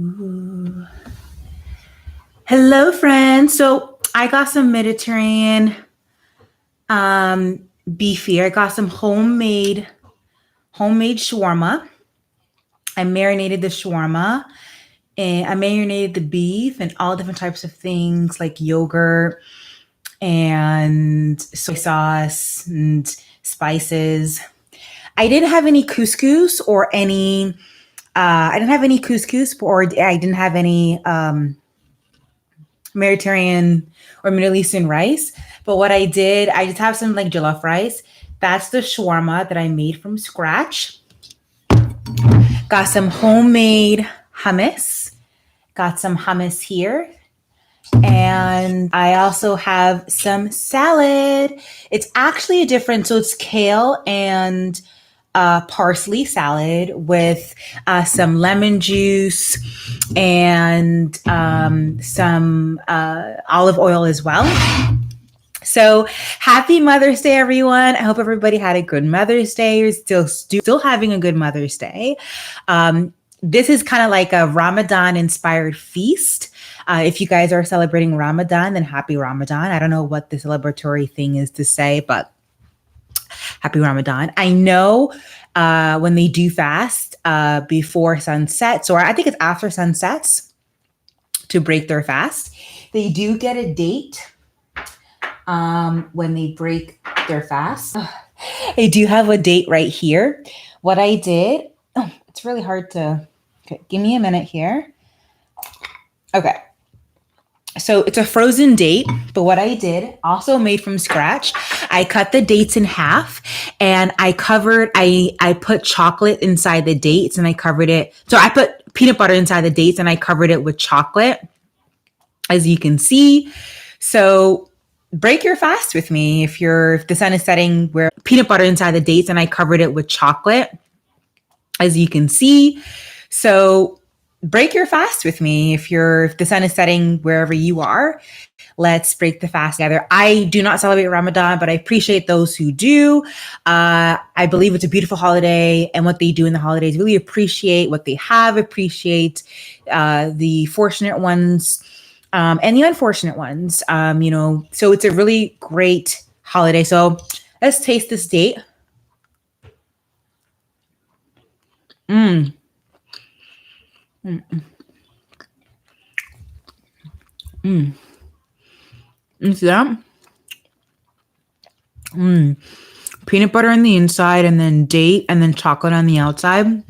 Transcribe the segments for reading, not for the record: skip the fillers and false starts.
Ooh. Hello, friends. So I got some Mediterranean beef here. I got some homemade shawarma. I marinated the shawarma and I marinated the beef and all different types of things like yogurt and soy sauce and spices. I didn't have any couscous or any. I didn't have any couscous, or I didn't have any Mediterranean or Middle Eastern rice. But what I did, I just have some like jollof rice. That's the shawarma that I made from scratch. Got some homemade hummus. Got some hummus here. And I also have some salad. It's actually a different, so it's kale and parsley salad with some lemon juice and some olive oil as well. So happy Mother's Day, everyone. I hope everybody had a good Mother's Day. You're still having a good Mother's Day. This is kind of like a Ramadan inspired feast. If you guys are celebrating Ramadan, then happy Ramadan. I don't know what the celebratory thing is to say, but happy Ramadan. I know when they do fast before sunsets, or I think it's after sunsets to break their fast, they do get a date when they break their fast. I do have a date right here. What I did, it's really hard to, okay, give me a minute here. Okay. So it's a frozen date, but what I did, also made from scratch, I cut the dates in half and I put chocolate inside the dates and I covered it. So I put peanut butter inside the dates and I covered it with chocolate, as you can see. So break your fast with me if the sun is setting, where peanut butter inside the dates and I covered it with chocolate, as you can see. So break your fast with me if the sun is setting wherever you are. Let's break the fast together. I do not celebrate Ramadan, but I appreciate those who do. I believe it's a beautiful holiday, and what they do in the holidays, really appreciate what they have, appreciate the fortunate ones and the unfortunate ones. So it's a really great holiday. So let's taste this date. Mm. Mm. Mm. You see that? Peanut butter on the inside, and then date, and then chocolate on the outside.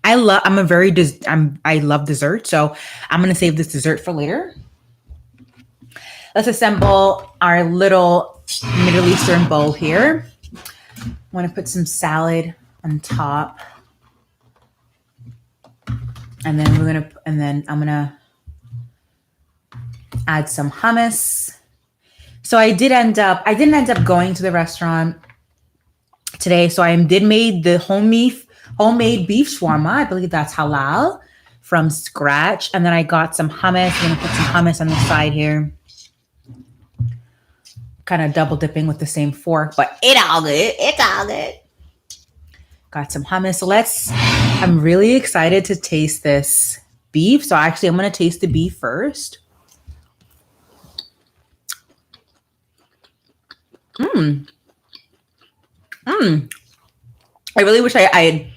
I love dessert, so I'm gonna save this dessert for later. Let's assemble our little Middle Eastern bowl here. I want to put some salad on top, and then I'm gonna add some hummus. So I didn't end up going to the restaurant today. So I did made the homemade beef shawarma. I believe that's halal, from scratch. And then I got some hummus. I'm gonna put some hummus on the side here. Kind of double dipping with the same fork, but it's all good. It's all good. Got some hummus. So I'm really excited to taste this beef. So actually I'm gonna taste the beef first. I really wish I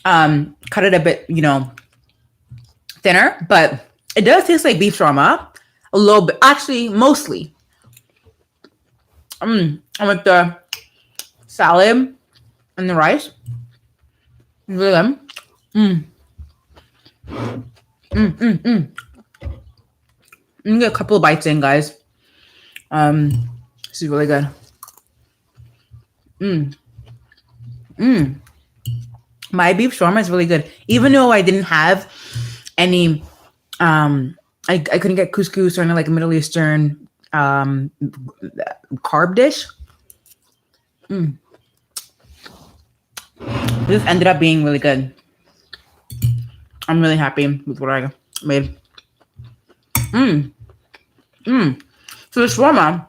had cut it a bit, thinner, but it does taste like beef shawarma a little bit. Actually, mostly. And with the salad and the rice, really good. Let me get a couple of bites in, guys. This is really good. My beef shawarma is really good. Even though I didn't have any, I couldn't get couscous or any like a Middle Eastern carb dish. This ended up being really good. I'm really happy with what I made. So the shawarma,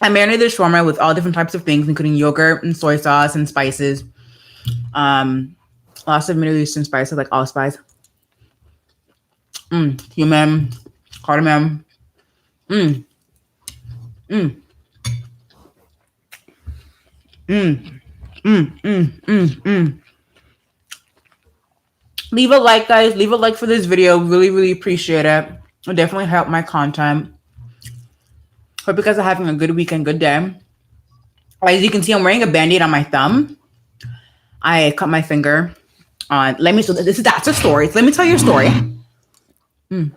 I marinated the shawarma with all different types of things, including yogurt and soy sauce and spices. Lots of Middle Eastern spices like allspice. Cumin, cardamom. Mm, mm, mm, mm. Leave a like, guys. Leave a like for this video. Really, really appreciate it. It'll definitely help my content. Hope you guys are having a good week and good day. As you can see, I'm wearing a band-aid on my thumb. I cut my finger on. That's a story. Let me tell you a story. I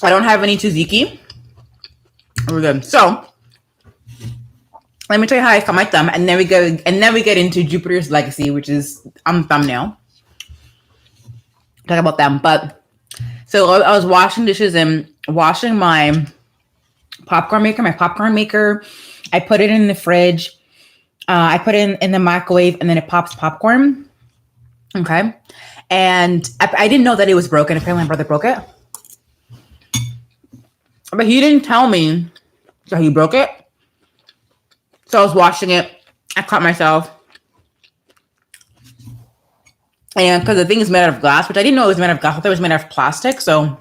don't have any tzatziki. We're good. So let me tell you how I cut my thumb, and then we get into Jupiter's Legacy, which is on the thumbnail. Talk about them. But so I was washing dishes and washing my popcorn maker. I put it in the fridge. I put it in the microwave, and then it pops popcorn. Okay. And I didn't know that it was broken. Apparently my brother broke it. But he didn't tell me that he broke it. So I was washing it. I cut myself. And because the thing is made out of glass, which I didn't know it was made out of glass. I thought it was made out of plastic. So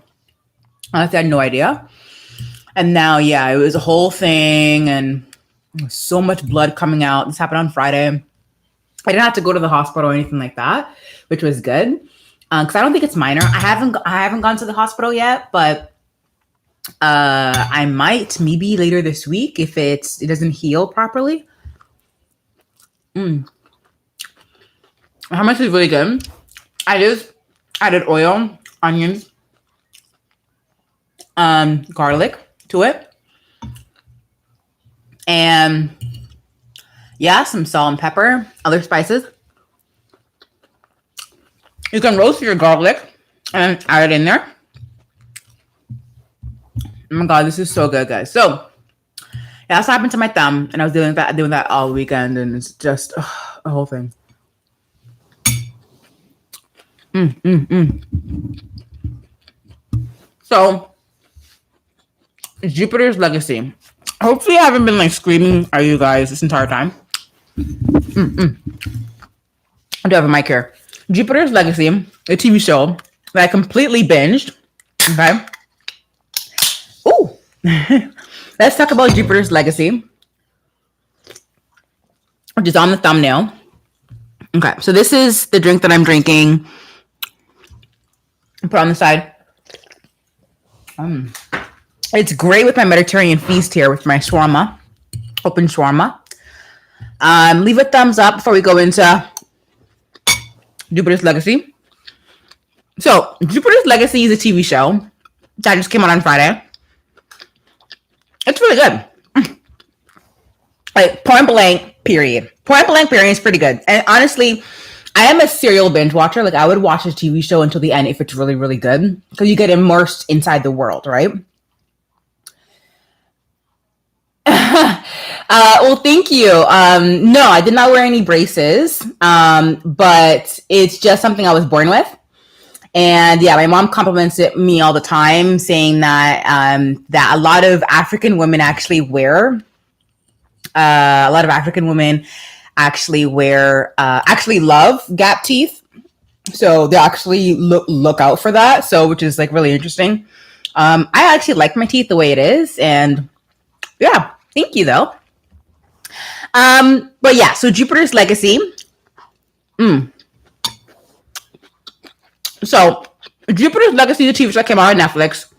I had no idea. And now, yeah, it was a whole thing. And so much blood coming out. This happened on Friday. I didn't have to go to the hospital or anything like that, which was good. Because I don't think it's minor. I haven't gone to the hospital yet, but I might maybe later this week if it doesn't heal properly. How much is really good. I just added oil, onions, garlic to it, and yeah, some salt and pepper, other spices. You can roast your garlic and add it in there. Oh my god, this is so good, guys. So yeah, that's what happened to my thumb, and I was doing that all weekend, and it's just a whole thing. So Jupiter's Legacy. Hopefully I haven't been like screaming at you guys this entire time. I do have a mic here. Jupiter's Legacy, a TV show that I completely binged. Okay. Ooh. Let's talk about Jupiter's Legacy, which is on the thumbnail. Okay, so this is the drink that I'm drinking. Put on the side. It's great with my Mediterranean feast here with my shawarma, open shawarma. Leave a thumbs up before we go into Jupiter's Legacy. So Jupiter's Legacy is a TV show that just came out on Friday. It's really good. Like point blank period is pretty good. And honestly, I am a serial binge watcher. Like I would watch a TV show until the end if it's really, really good, because you get immersed inside the world, right? Well, thank you. No, I did not wear any braces, but it's just something I was born with. And yeah, my mom compliments me all the time, saying that that a lot of African women actually wear actually love gap teeth, so they actually look out for that. So, which is like really interesting. I actually like my teeth the way it is, and yeah, thank you though. But yeah, so Jupiter's Legacy. So Jupiter's Legacy, the TV show that came out on Netflix.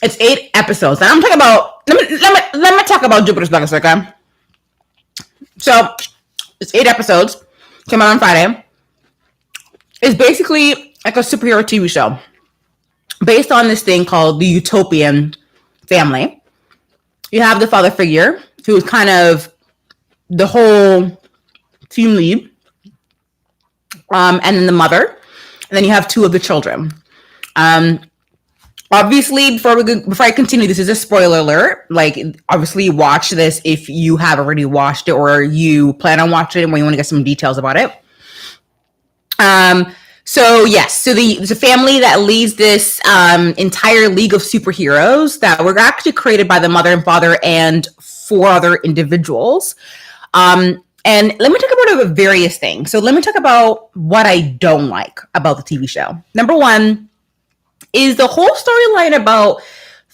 It's 8 episodes, and I'm talking about. Let me talk about Jupiter's Legacy, okay? So it's 8 episodes. Came out on Friday. It's basically like a superhero TV show based on this thing called the Utopian family. You have the father figure, who is kind of the whole team lead, and then the mother, and then you have 2 of the children. Obviously, before I continue, this is a spoiler alert. Like, obviously, watch this if you have already watched it or you plan on watching it when you want to get some details about it. So yes, so there's a family that leads this entire league of superheroes that were actually created by the mother and father and 4 other individuals. And let me talk about about various things. So let me talk about what I don't like about the TV show. Number one is the whole storyline about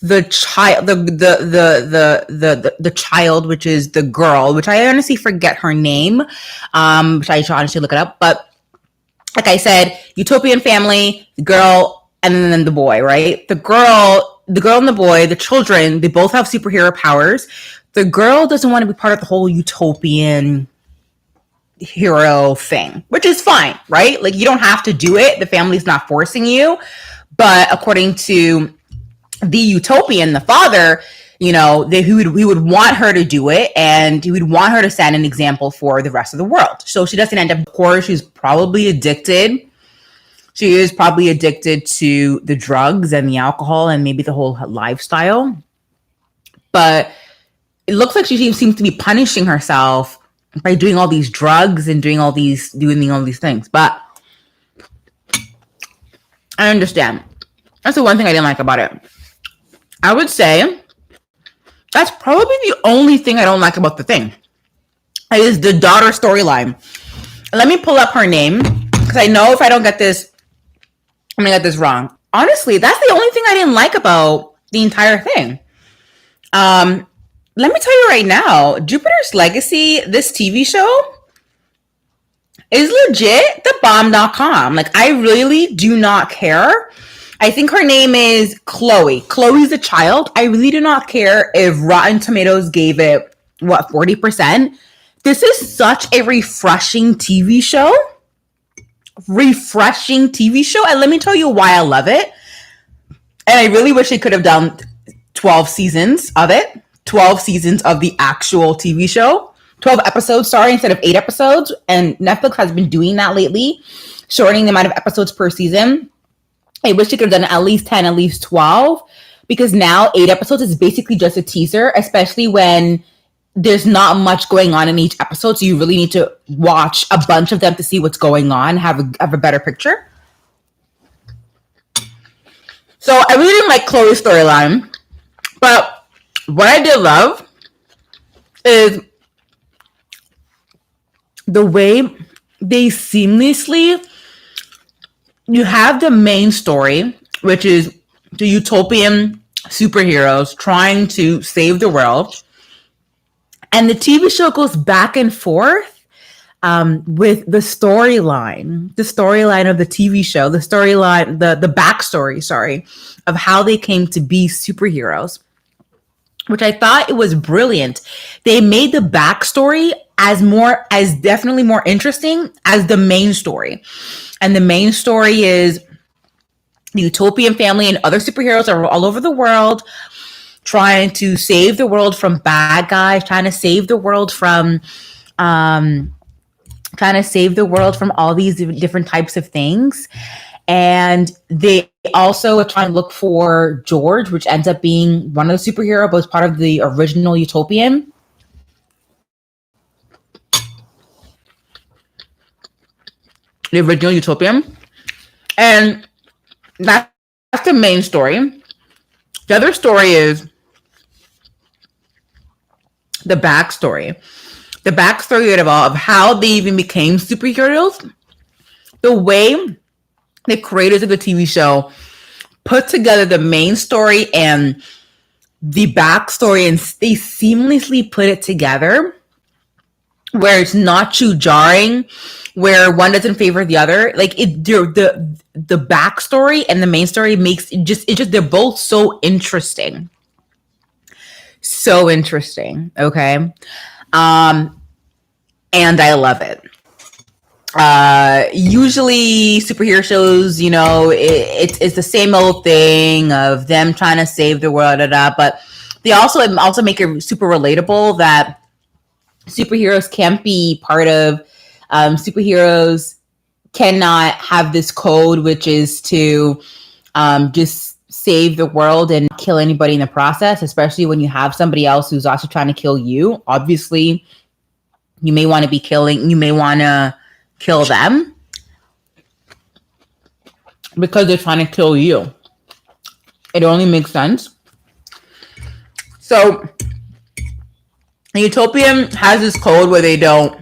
the child, the child, which is the girl, which I honestly forget her name, which I should honestly look it up. But like I said, utopian family, the girl, and then the boy, right? The girl and the boy, the children, they both have superhero powers. The girl doesn't want to be part of the whole utopian hero thing, which is fine, right? Like, you don't have to do it. The family's not forcing you. But according to the utopian, the father, he would want her to do it, and he would want her to set an example for the rest of the world. So she doesn't end up, of course, she's probably addicted. She is probably addicted to the drugs and the alcohol and maybe the whole lifestyle. But it looks like she seems to be punishing herself by doing all these drugs and doing all these things. But I understand. That's the one thing I didn't like about it. I would say that's probably the only thing I don't like about the thing. It is the daughter storyline. Let me pull up her name, because I know if I don't get this, I'm going to get this wrong. Honestly, that's the only thing I didn't like about the entire thing. Let me tell you right now, Jupiter's Legacy, this TV show, is legit the bomb.com. Like, I really do not care. I think her name is Chloe. Chloe's a child. I really do not care if Rotten Tomatoes gave it, 40%. This is such a refreshing TV show. And let me tell you why I love it. And I really wish they could have done 12 seasons of it. 12 seasons of the actual TV show. 12 episodes, instead of 8 episodes. And Netflix has been doing that lately, shortening the amount of episodes per season. I wish they could have done at least 10, at least 12, because now 8 episodes is basically just a teaser, especially when there's not much going on in each episode. So you really need to watch a bunch of them to see what's going on, have a better picture. So I really didn't like Chloe's storyline, but what I did love is the way they seamlessly, you have the main story, which is the utopian superheroes trying to save the world. And the TV show goes back and forth with the storyline of the TV show, the storyline, the backstory, of how they came to be superheroes, which I thought it was brilliant. They made the backstory as definitely more interesting as the main story. And the main story is the utopian family and other superheroes are all over the world trying to save the world from bad guys, trying to save the world from all these different types of things. And they also try and look for George, which ends up being one of the superheroes, but was part of the original utopian. The original utopian. And that's the main story. The other story is the backstory. The backstory of how they even became superheroes. The way the creators of the TV show put together the main story and the backstory, and they seamlessly put it together where it's not too jarring, where one doesn't favor the other. Like, the backstory and the main story makes it just they're both so interesting. So interesting. Okay. And I love it. Usually superhero shows, it's the same old thing of them trying to save the world, but they also make it super relatable that superheroes can't be part of, superheroes cannot have this code, which is to just save the world and kill anybody in the process, especially when you have somebody else who's also trying to kill you. Obviously, you may want to kill them because they're trying to kill you. It only makes sense. So, Utopian has this code where they don't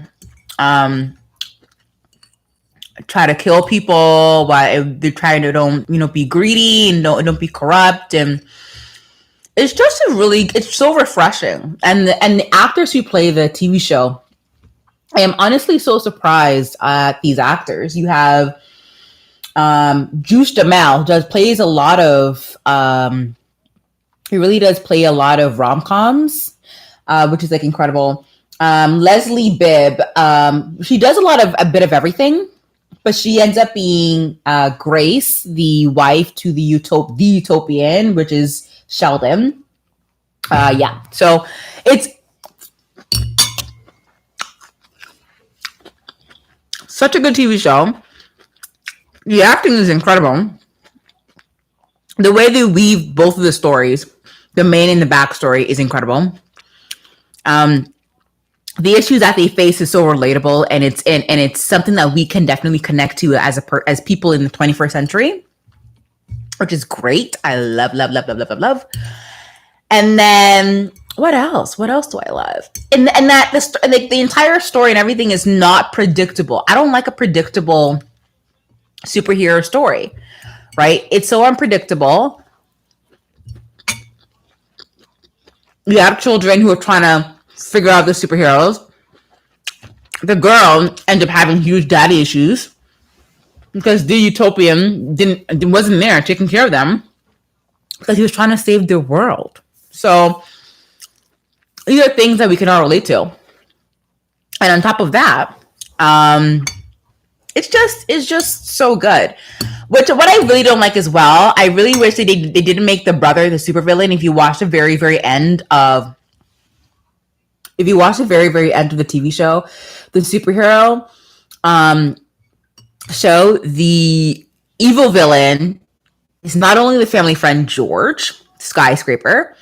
try to kill people while they're trying to don't be greedy and don't be corrupt, and it's just it's so refreshing. And the actors who play the TV show, I am honestly so surprised at these actors. You have Juice Jamal plays a lot of he really does play a lot of rom-coms, which is like incredible. Leslie Bibb, she does a bit of everything, but she ends up being Grace, the wife to the utopian, which is Sheldon. Yeah, so it's such a good TV show. The acting is incredible. The way they weave both of the stories, the main and the backstory, is incredible. The issues that they face is so relatable, and it's something that we can definitely connect to as people in the 21st century, which is great. I love. And then what else? What else do I love? And that the entire story and everything is not predictable. I don't like a predictable superhero story, right? It's so unpredictable. You have children who are trying to figure out the superheroes. The girl ends up having huge daddy issues because the utopian wasn't there taking care of them because he was trying to save the world. So these are things that we can all relate to. And on top of that, it's just so good. What I really don't like as well, I really wish they didn't make the brother the supervillain. If you watch the very, very end of the TV show, the superhero show, the evil villain is not only the family friend George, skyscraper,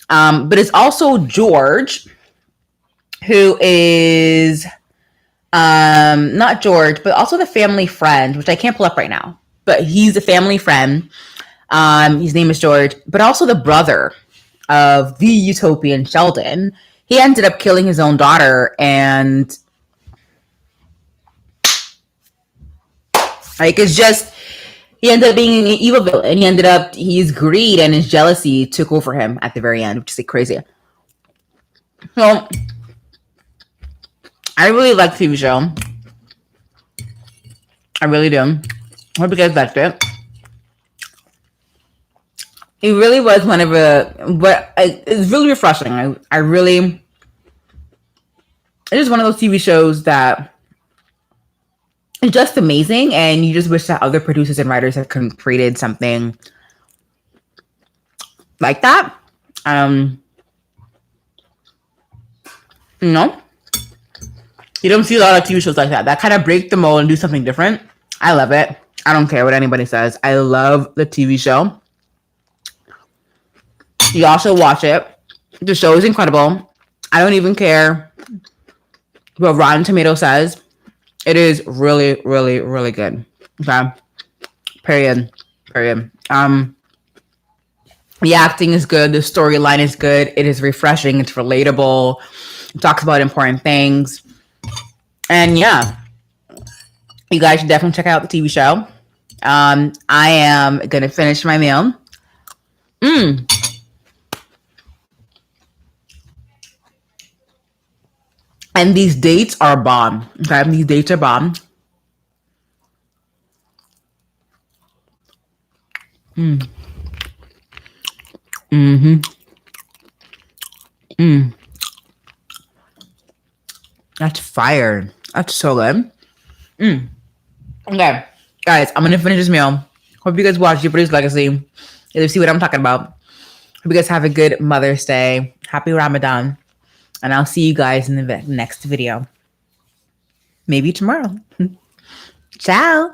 but it's also George, who is not George, but also the family friend, which I can't pull up right now. But he's a family friend. His name is George, but also the brother of the utopian Sheldon. He ended up killing his own daughter, and like it's just he ended up being an evil villain. His greed and his jealousy took over him at the very end, which is like crazy. So I really like the TV show. I really do. I hope you guys liked it. It really was it's really refreshing. It is one of those TV shows that is just amazing, and you just wish that other producers and writers had created something like that. You don't see a lot of TV shows like that kind of break the mold and do something different. I love it. I don't care what anybody says. I love the TV show. You also watch it. The show is incredible. I don't even care what Rotten Tomato says. It is really, really, really good. Okay. Period. The acting is good. The storyline is good. It is refreshing. It's relatable. It talks about important things. And yeah, you guys should definitely check out the TV show. I am going to finish my meal. And these dates are bomb. Okay, these dates are bomb. That's fire. That's so good. Okay, guys, I'm gonna finish this meal. Hope you guys watch Jupiter's Legacy. You'll see what I'm talking about. Hope you guys have a good Mother's Day. Happy Ramadan. And I'll see you guys in the next video. Maybe tomorrow. Ciao.